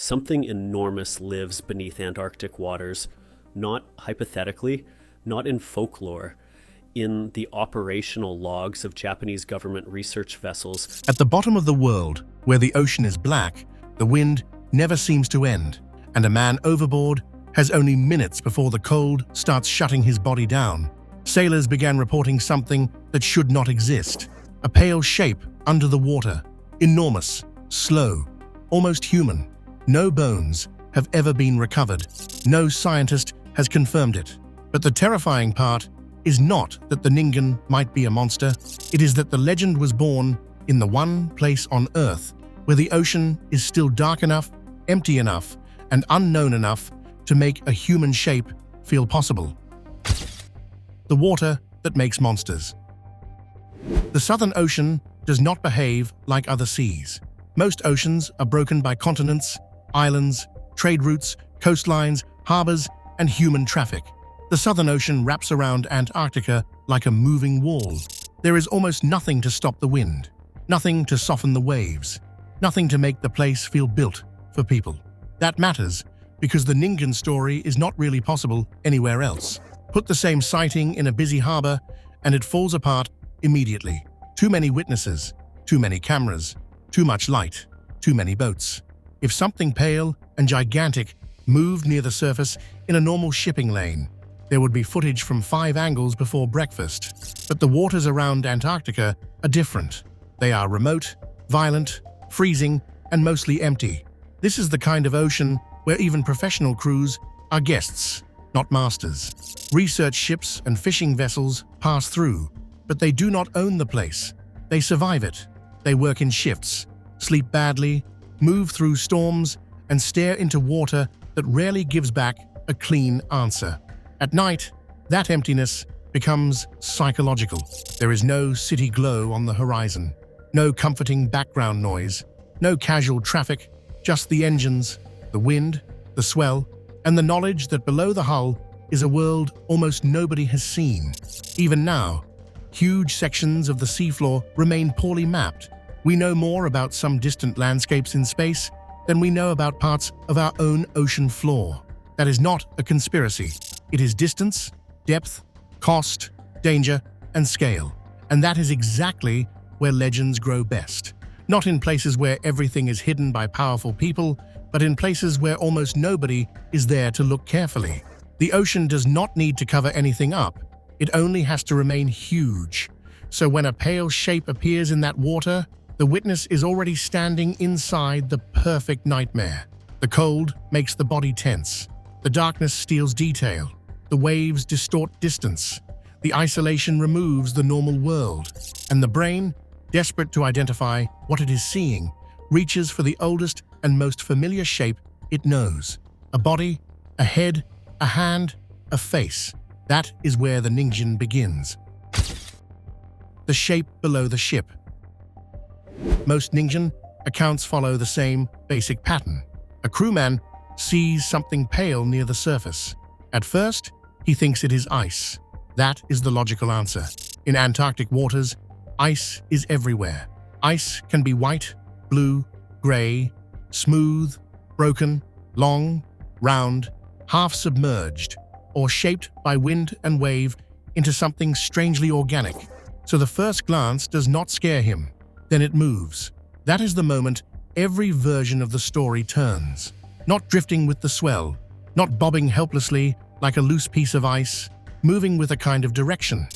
something enormous lives beneath Antarctic waters, not hypothetically, not in folklore, in the operational logs of Japanese government research vessels. At the bottom of the world, where the ocean is black, the wind never seems to end, and a man overboard has only minutes before the cold starts shutting his body down. Sailors began reporting something that should not exist. A pale shape under the water, enormous, slow, almost human. No bones have ever been recovered. No scientist has confirmed it. But the terrifying part is not that the Ningen might be a monster. It is that the legend was born in the one place on Earth where the ocean is still dark enough, empty enough, and unknown enough to make a human shape feel possible. The water that makes monsters. The Southern Ocean does not behave like other seas. Most oceans are broken by continents, islands, trade routes, coastlines, harbors, and human traffic. The Southern Ocean wraps around Antarctica like a moving wall. There is almost nothing to stop the wind, nothing to soften the waves, nothing to make the place feel built for people. That matters because the Ningen story is not really possible anywhere else. Put the same sighting in a busy harbor and it falls apart immediately. Too many witnesses, too many cameras, too much light, too many boats. If something pale and gigantic moved near the surface in a normal shipping lane, there would be footage from 5 angles before breakfast. But the waters around Antarctica are different. They are remote, violent, freezing, and mostly empty. This is the kind of ocean where even professional crews are guests, not masters. Research ships and fishing vessels pass through, but they do not own the place. They survive it. They work in shifts, sleep badly, move through storms, and stare into water that rarely gives back a clean answer. At night, that emptiness becomes psychological. There is no city glow on the horizon, no comforting background noise, no casual traffic, just the engines, the wind, the swell, and the knowledge that below the hull is a world almost nobody has seen. Even now, huge sections of the seafloor remain poorly mapped. We know more about some distant landscapes in space than we know about parts of our own ocean floor. That is not a conspiracy. It is distance, depth, cost, danger, and scale. And that is exactly where legends grow best. Not in places where everything is hidden by powerful people, but in places where almost nobody is there to look carefully. The ocean does not need to cover anything up. It only has to remain huge. So when a pale shape appears in that water, the witness is already standing inside the perfect nightmare. The cold makes the body tense. The darkness steals detail. The waves distort distance. The isolation removes the normal world. And the brain, desperate to identify what it is seeing, reaches for the oldest and most familiar shape it knows. A body, a head, a hand, a face. That is where the Ningen begins. The shape below the ship. Most Ningen accounts follow the same basic pattern. A crewman sees something pale near the surface. At first, he thinks it is ice. That is the logical answer. In Antarctic waters, ice is everywhere. Ice can be white, blue, gray, smooth, broken, long, round, half submerged, or shaped by wind and wave into something strangely organic. So the first glance does not scare him. Then it moves. That is the moment every version of the story turns. Not drifting with the swell, not bobbing helplessly like a loose piece of ice, moving with a kind of direction.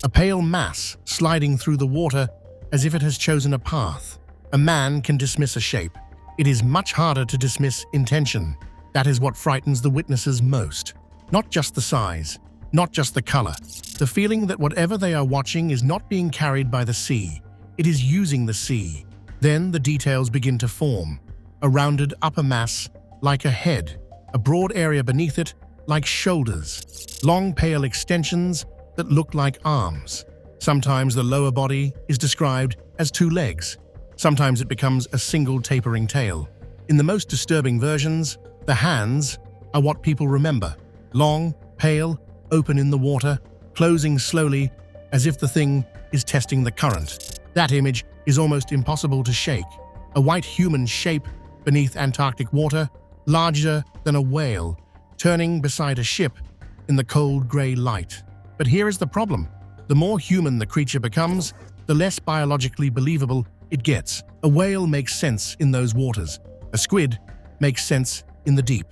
A pale mass sliding through the water as if it has chosen a path. A man can dismiss a shape. It is much harder to dismiss intention. That is what frightens the witnesses most. Not just the size, not just the color. The feeling that whatever they are watching is not being carried by the sea. It is using the sea. Then the details begin to form. A rounded upper mass like a head. A broad area beneath it like shoulders. Long pale extensions that look like arms. Sometimes the lower body is described as 2 legs. Sometimes it becomes a single tapering tail. In the most disturbing versions, the hands are what people remember. Long, pale, open in the water, closing slowly as if the thing is testing the current. That image is almost impossible to shake. A white human shape beneath Antarctic water larger than a whale, turning beside a ship in the cold grey light. But here is the problem. The more human the creature becomes, the less biologically believable it gets. A whale makes sense in those waters. A squid makes sense in the deep.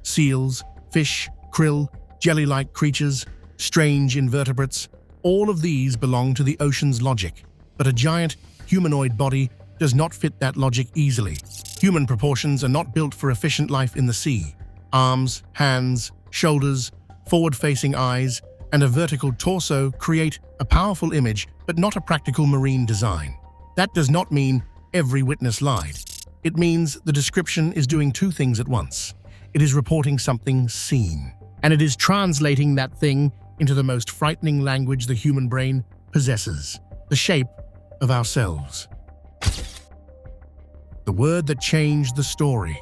Seals, fish, krill, jelly-like creatures, strange invertebrates, all of these belong to the ocean's logic. But a giant humanoid body does not fit that logic easily. Human proportions are not built for efficient life in the sea. Arms, hands, shoulders, forward-facing eyes, and a vertical torso create a powerful image, but not a practical marine design. That does not mean every witness lied. It means the description is doing two things at once. It is reporting something seen, and it is translating that thing into the most frightening language the human brain possesses, the shape of ourselves. The word that changed the story.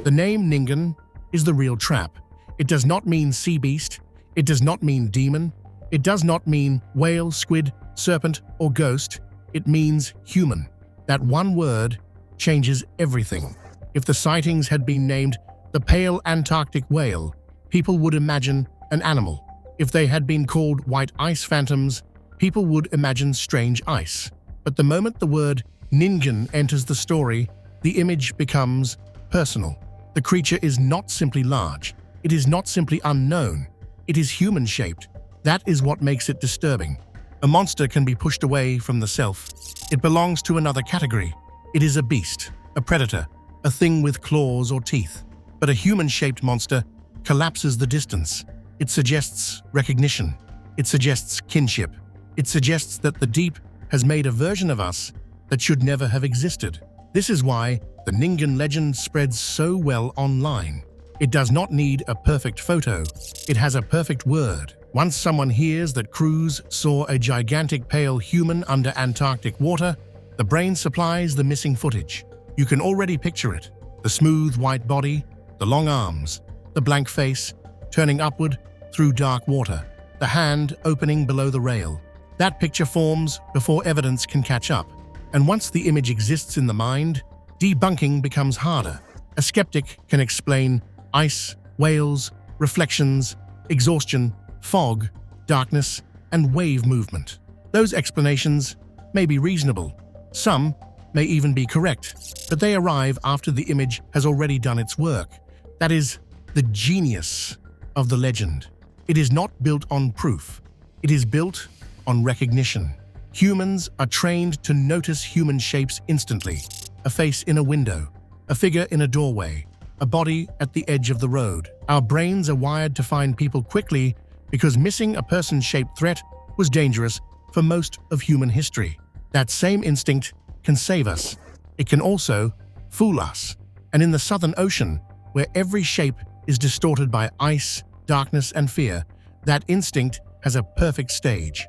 The name Ningen is the real trap. It does not mean sea beast. It does not mean demon. It does not mean whale, squid, serpent, or ghost. It means human. That one word changes everything. If the sightings had been named the pale Antarctic whale, people would imagine an animal. If they had been called white ice phantoms, people would imagine strange ice. But the moment the word Ningen enters the story, the image becomes personal. The creature is not simply large. It is not simply unknown. It is human-shaped. That is what makes it disturbing. A monster can be pushed away from the self. It belongs to another category. It is a beast, a predator, a thing with claws or teeth. But a human-shaped monster collapses the distance. It suggests recognition. It suggests kinship. It suggests that the deep has made a version of us that should never have existed. This is why the Ningen legend spreads so well online. It does not need a perfect photo. It has a perfect word. Once someone hears that crews saw a gigantic pale human under Antarctic water, the brain supplies the missing footage. You can already picture it. The smooth white body, the long arms, the blank face, turning upward through dark water, the hand opening below the rail. That picture forms before evidence can catch up. And once the image exists in the mind, debunking becomes harder. A skeptic can explain ice, whales, reflections, exhaustion, fog, darkness, and wave movement. Those explanations may be reasonable. Some may even be correct, but they arrive after the image has already done its work. That is the genius of the legend. It is not built on proof. It is built on recognition. Humans are trained to notice human shapes instantly. A face in a window, a figure in a doorway, a body at the edge of the road. Our brains are wired to find people quickly because missing a person-shaped threat was dangerous for most of human history. That same instinct can save us. It can also fool us. And in the Southern Ocean, where every shape is distorted by ice, darkness, and fear, that instinct has a perfect stage.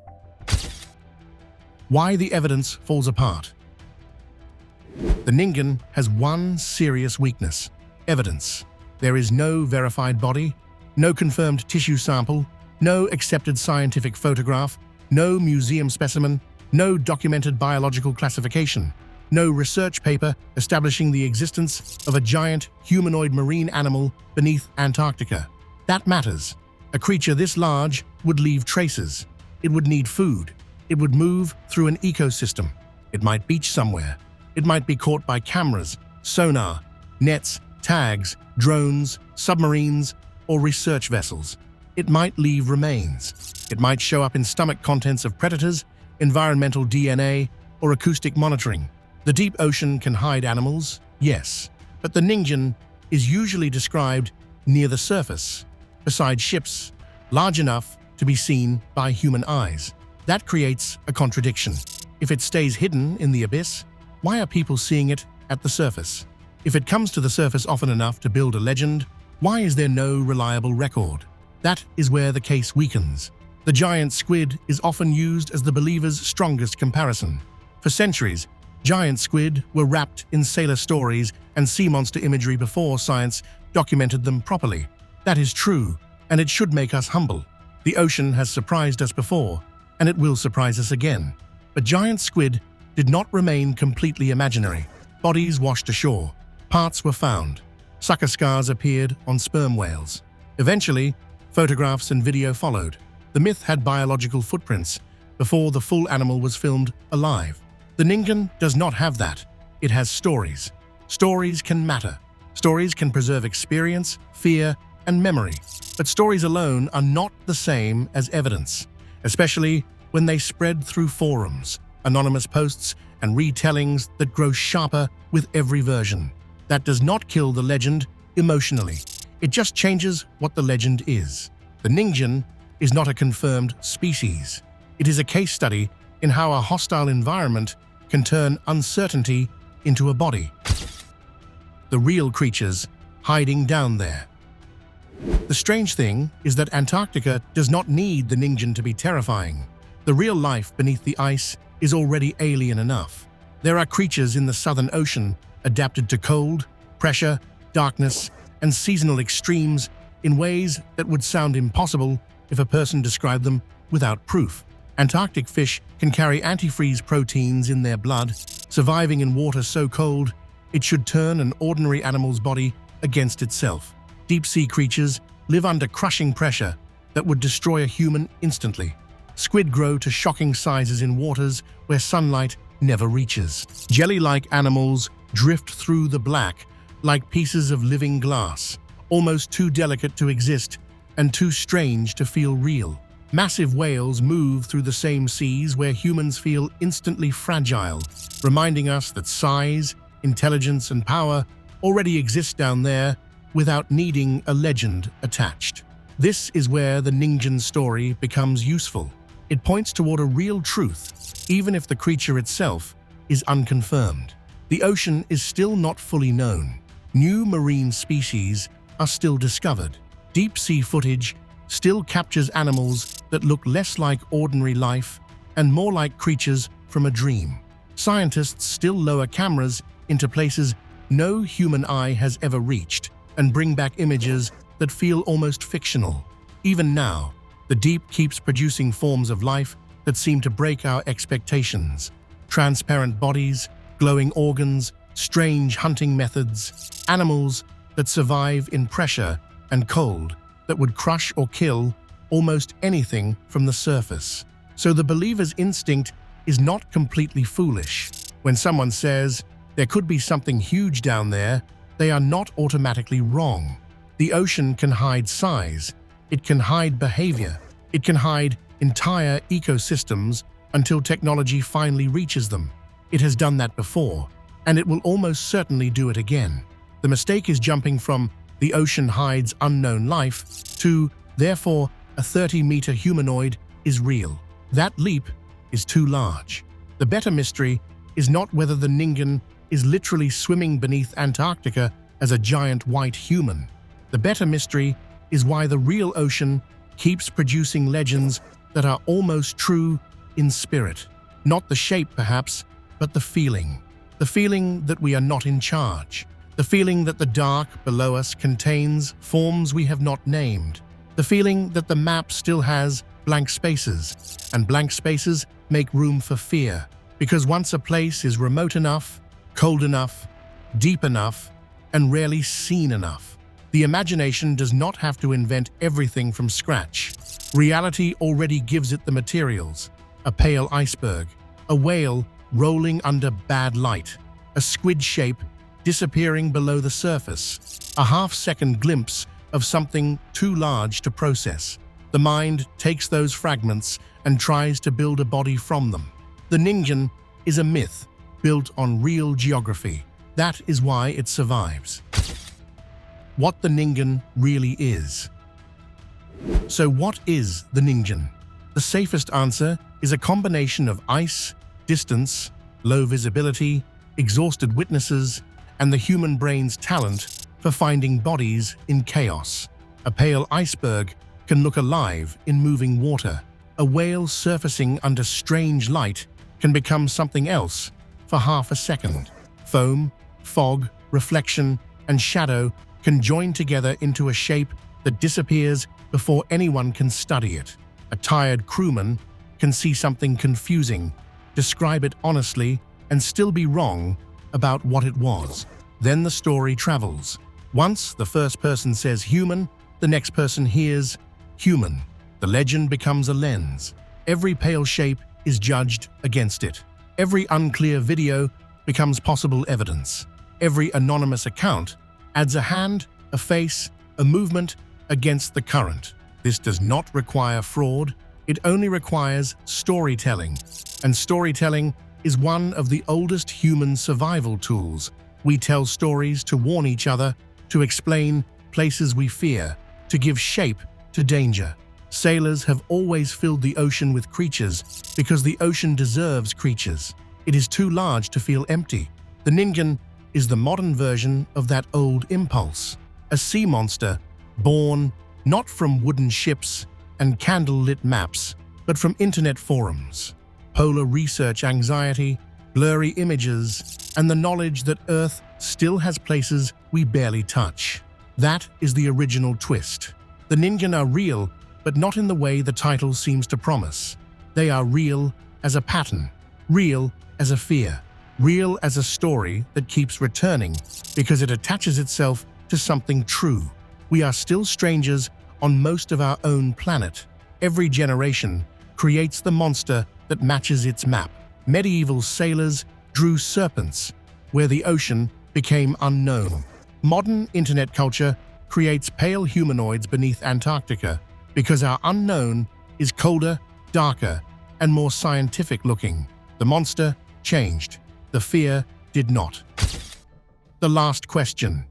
Why the evidence falls apart. The Ningen has one serious weakness: evidence. There is no verified body, no confirmed tissue sample, no accepted scientific photograph, no museum specimen, no documented biological classification, no research paper establishing the existence of a giant humanoid marine animal beneath Antarctica. That matters. A creature this large would leave traces. It would need food. It would move through an ecosystem. It might beach somewhere. It might be caught by cameras, sonar, nets, tags, drones, submarines, or research vessels. It might leave remains. It might show up in stomach contents of predators, environmental DNA, or acoustic monitoring. The deep ocean can hide animals, yes, but the Ningen is usually described near the surface, beside ships, large enough to be seen by human eyes. That creates a contradiction. If it stays hidden in the abyss, why are people seeing it at the surface? If it comes to the surface often enough to build a legend, why is there no reliable record? That is where the case weakens. The giant squid is often used as the believer's strongest comparison. For centuries, giant squid were wrapped in sailor stories and sea monster imagery before science documented them properly. That is true, and it should make us humble. The ocean has surprised us before, and it will surprise us again. But giant squid did not remain completely imaginary. Bodies washed ashore. Parts were found. Sucker scars appeared on sperm whales. Eventually, photographs and video followed. The myth had biological footprints before the full animal was filmed alive. The Ningen does not have that. It has stories. Stories can matter. Stories can preserve experience, fear, and memory. But stories alone are not the same as evidence, especially when they spread through forums, anonymous posts, and retellings that grow sharper with every version. That does not kill the legend emotionally. It just changes what the legend is. The Ningen is not a confirmed species. It is a case study in how a hostile environment can turn uncertainty into a body. The real creatures hiding down there. The strange thing is that Antarctica does not need the Ningen to be terrifying. The real life beneath the ice is already alien enough. There are creatures in the Southern Ocean adapted to cold, pressure, darkness, and seasonal extremes in ways that would sound impossible if a person described them without proof. Antarctic fish can carry antifreeze proteins in their blood, surviving in water so cold it should turn an ordinary animal's body against itself. Deep-sea creatures live under crushing pressure that would destroy a human instantly. Squid grow to shocking sizes in waters where sunlight never reaches. Jelly-like animals drift through the black like pieces of living glass, almost too delicate to exist and too strange to feel real. Massive whales move through the same seas where humans feel instantly fragile, reminding us that size, intelligence, and power already exist down there without needing a legend attached. This is where the Ningen story becomes useful. It points toward a real truth, even if the creature itself is unconfirmed. The ocean is still not fully known. New marine species are still discovered. Deep-sea footage still captures animals that look less like ordinary life and more like creatures from a dream. Scientists still lower cameras into places no human eye has ever reached and bring back images that feel almost fictional. Even now, the deep keeps producing forms of life that seem to break our expectations. Transparent bodies, glowing organs, strange hunting methods, animals that survive in pressure and cold that would crush or kill almost anything from the surface. So the believer's instinct is not completely foolish. When someone says there could be something huge down there, they are not automatically wrong. The ocean can hide size, it can hide behavior, it can hide entire ecosystems until technology finally reaches them. It has done that before, and it will almost certainly do it again. The mistake is jumping from the ocean hides unknown life to, therefore, a 30-meter humanoid is real. That leap is too large. The better mystery is not whether the Ningen is literally swimming beneath Antarctica as a giant white human. The better mystery is why the real ocean keeps producing legends that are almost true in spirit. Not the shape, perhaps, but the feeling. The feeling that we are not in charge. The feeling that the dark below us contains forms we have not named. The feeling that the map still has blank spaces, and blank spaces make room for fear. Because once a place is remote enough, cold enough, deep enough, and rarely seen enough, the imagination does not have to invent everything from scratch. Reality already gives it the materials. A pale iceberg, a whale rolling under bad light, a squid shape disappearing below the surface, a half-second glimpse of something too large to process. The mind takes those fragments and tries to build a body from them. The Ningen is a myth built on real geography. That is why it survives. What the Ningen really is. So what is the Ningen? The safest answer is a combination of ice, distance, low visibility, exhausted witnesses, and the human brain's talent for finding bodies in chaos. A pale iceberg can look alive in moving water. A whale surfacing under strange light can become something else for half a second. Foam, fog, reflection, and shadow can join together into a shape that disappears before anyone can study it. A tired crewman can see something confusing, describe it honestly, and still be wrong about what it was. Then the story travels. Once the first person says human, the next person hears human. The legend becomes a lens. Every pale shape is judged against it. Every unclear video becomes possible evidence. Every anonymous account adds a hand, a face, a movement against the current. This does not require fraud. It only requires storytelling. And storytelling is one of the oldest human survival tools. We tell stories to warn each other, to explain places we fear, to give shape to danger. Sailors have always filled the ocean with creatures because the ocean deserves creatures. It is too large to feel empty. The Ningen is the modern version of that old impulse. A sea monster born not from wooden ships and candle-lit maps, but from internet forums, polar research anxiety, blurry images, and the knowledge that Earth still has places we barely touch. That is the original twist. The Ningen are real, but not in the way the title seems to promise. They are real as a pattern, real as a fear, real as a story that keeps returning because it attaches itself to something true. We are still strangers on most of our own planet. Every generation creates the monster that matches its map. Medieval sailors drew serpents where the ocean became unknown. Modern internet culture creates pale humanoids beneath Antarctica because our unknown is colder, darker, and more scientific looking. The monster changed. The fear did not. The last question.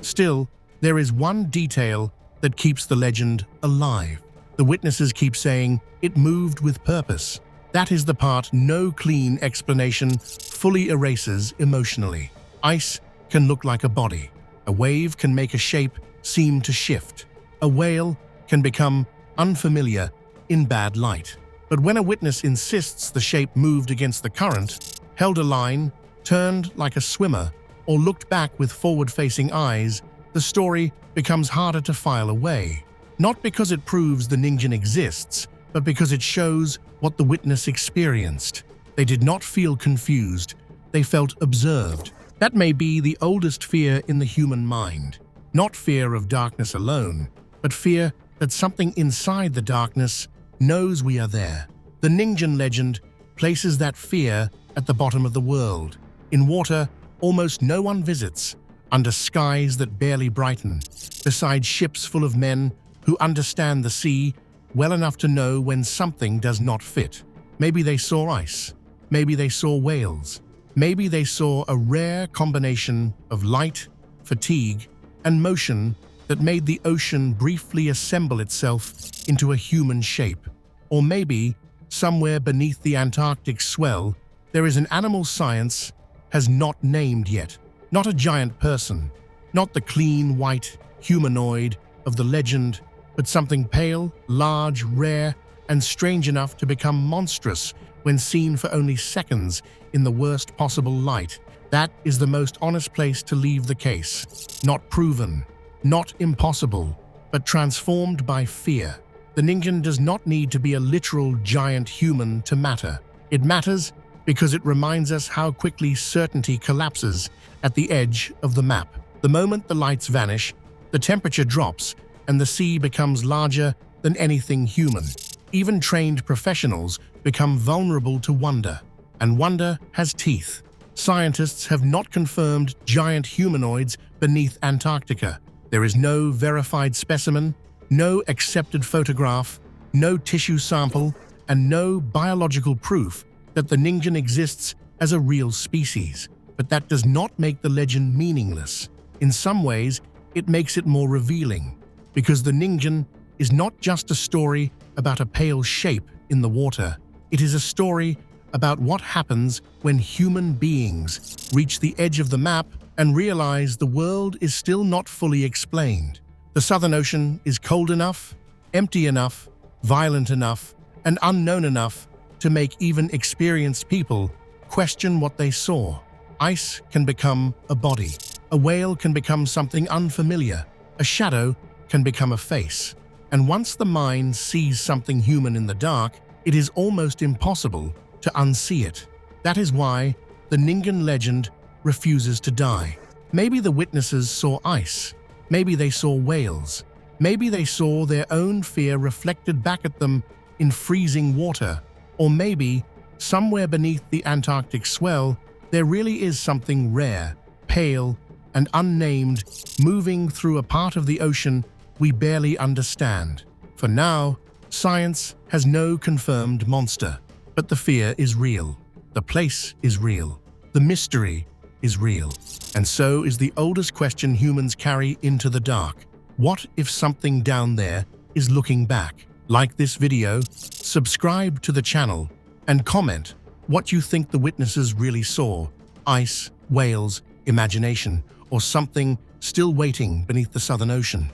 Still, there is one detail that keeps the legend alive. The witnesses keep saying it moved with purpose. That is the part no clean explanation fully erases emotionally. Ice can look like a body. A wave can make a shape seem to shift. A whale can become unfamiliar in bad light. But when a witness insists the shape moved against the current, held a line, turned like a swimmer, or looked back with forward-facing eyes, the story becomes harder to file away. Not because it proves the Ningen exists, but because it shows what the witness experienced. They did not feel confused. They felt observed. That may be the oldest fear in the human mind. Not fear of darkness alone, but fear that something inside the darkness knows we are there. The Ningen legend places that fear at the bottom of the world. In water almost no one visits, under skies that barely brighten, beside ships full of men who understand the sea well enough to know when something does not fit. Maybe they saw ice. Maybe they saw whales. Maybe they saw a rare combination of light, fatigue, and motion that made the ocean briefly assemble itself into a human shape. Or maybe, somewhere beneath the Antarctic swell, there is an animal science has not named yet. Not a giant person, not the clean, white humanoid of the legend, but something pale, large, rare, and strange enough to become monstrous when seen for only seconds in the worst possible light. That is the most honest place to leave the case. Not proven, not impossible, but transformed by fear. The Ningen does not need to be a literal giant human to matter. It matters because it reminds us how quickly certainty collapses at the edge of the map. The moment the lights vanish, the temperature drops, and the sea becomes larger than anything human. Even trained professionals become vulnerable to wonder, and wonder has teeth. Scientists have not confirmed giant humanoids beneath Antarctica. There is no verified specimen, no accepted photograph, no tissue sample, and no biological proof that the Ningen exists as a real species. But that does not make the legend meaningless. In some ways, it makes it more revealing, because the Ningen is not just a story about a pale shape in the water. It is a story about what happens when human beings reach the edge of the map and realize the world is still not fully explained. The Southern Ocean is cold enough, empty enough, violent enough, and unknown enough to make even experienced people question what they saw. Ice can become a body. A whale can become something unfamiliar. A shadow can become a face. And once the mind sees something human in the dark, it is almost impossible to unsee it. That is why the Ningen legend refuses to die. Maybe the witnesses saw ice. Maybe they saw whales. Maybe they saw their own fear reflected back at them in freezing water. Or maybe, somewhere beneath the Antarctic swell, there really is something rare, pale, and unnamed moving through a part of the ocean we barely understand. For now, science has no confirmed monster, but the fear is real. The place is real. The mystery is real. And so is the oldest question humans carry into the dark. What if something down there is looking back? Like this video, subscribe to the channel, and comment what you think the witnesses really saw: ice, whales, imagination, or something still waiting beneath the Southern Ocean.